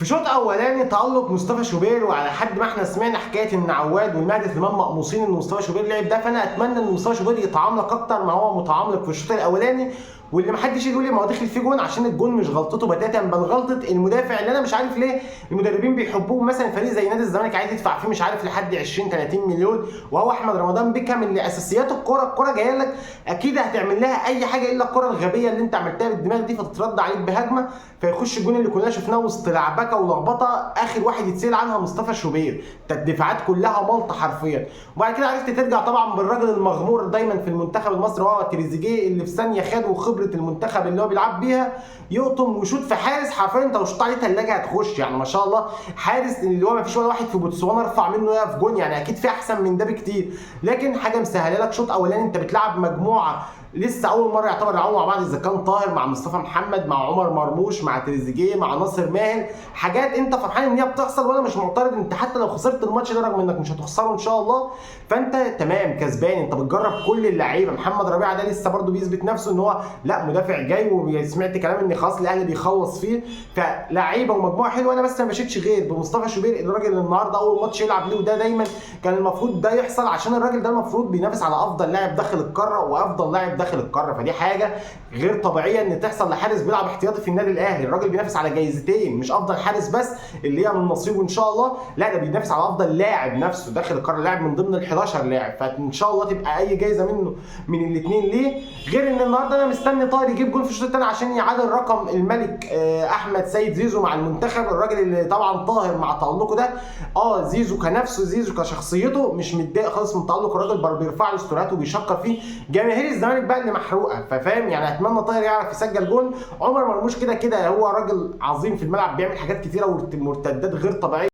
في شوط اولاني تألق مصطفى شوبير، وعلى حد ما احنا سمعنا حكايه ان عواد والمهدي سليمان مقموصين ان مصطفى شوبير لعب ده، فانا اتمنى ان مصطفى شوبير يتعمق اكتر ما هو متعمق في الشوط الاولاني، واللي محدش يقول لي ما هو دخل فيه جون، عشان الجون مش غلطته بتاتا بل غلطه المدافع اللي انا مش عارف ليه المدربين بيحبوه. مثلا فريق زي نادي الزمالك عايز يدفع فيه مش عارف لحد 20 30 مليون، وهو احمد رمضان بيكم اللي اساسيات الكوره جايه لك اكيد هتعمل لها اي حاجه الا الكوره الغبيه اللي انت عملتها بالدماغ دي فتترد عليك بهجمه فيخش الجون اللي كلنا شفناه وسط لعبكه ولخبطه. اخر واحد يتسال عنها مصطفى شوبير، الدفاعات كلها ملطه حرفيا. وبعد كده عرفت ترجع طبعا بالراجل المغمور دايما في المنتخب المصري وهو تريزيجيه، اللي في ثانيه خد وخبره المنتخب اللي هو بيلعب بيها يقطم ويشوط في حارس حرفيا انت لو شوط عليه ثلاجه هتخش، يعني ما شاء الله حارس اللي هو ما فيش ولا واحد في بوتسوانا ارفع منه يقف جون، يعني اكيد في احسن من ده بكتير. لكن حاجه مسهله لك شوط اولاني انت بتلعب مجموعه لسه اول مره يعتبر يلعبوا مع بعض، اذا كان طاهر مع مصطفى محمد مع عمر مرموش مع تريزيجيه مع ناصر ماهر، حاجات انت فرحان ان هي بتحصل وانا مش معترض. انت حتى لو خسرت الماتش ده رغم انك مش هتخسره ان شاء الله فانت تمام كسبان، انت بتجرب كل اللعيبه. محمد ربيعه ده لسه برده بيثبت نفسه ان هو لا مدافع جاي، وسمعت كلام ان خلاص الاهلي بيخلص فيه، فلعيبه ومجموعه حلوه. انا بس ما مشيتش غير بمصطفى شوبير الراجل اللي النهارده اول ماتش يلعب ليه، وده دايما كان المفروض ده يحصل عشان الراجل ده المفروض بينافس على افضل لاعب داخل القاره وافضل لاعب داخل القاره، فدي حاجه غير طبيعيه ان تحصل لحارس بيلعب احتياطي في النادي الاهلي. الراجل بينافس على جايزتين، مش افضل حارس بس اللي هي من نصيبه ان شاء الله، لا ده بينافس على افضل لاعب نفسه داخل القاره، لاعب من ضمن ال 11 لاعب، فان شاء الله تبقى اي جايزه منه من الاثنين ليه. غير ان النهارده انا مستني طاهر يجيب جول في الشوط الثاني عشان يعادل رقم الملك احمد سيد زيزو مع المنتخب، الراجل اللي طبعا طاهر مع تألقه ده زيزو كنفسه زيزو كشخصيته مش متضايق خالص من تألق الراجل، بيرفع له ستورات وبيشكر فيه. جماهير الزمالك بقى اللي محروقه ففاهم، يعني اتمنى طاهر يعرف يسجل جول. عمر مرموش كده كده هو راجل عظيم في الملعب، بيعمل حاجات كتيره ومرتدات غير طبيعيه.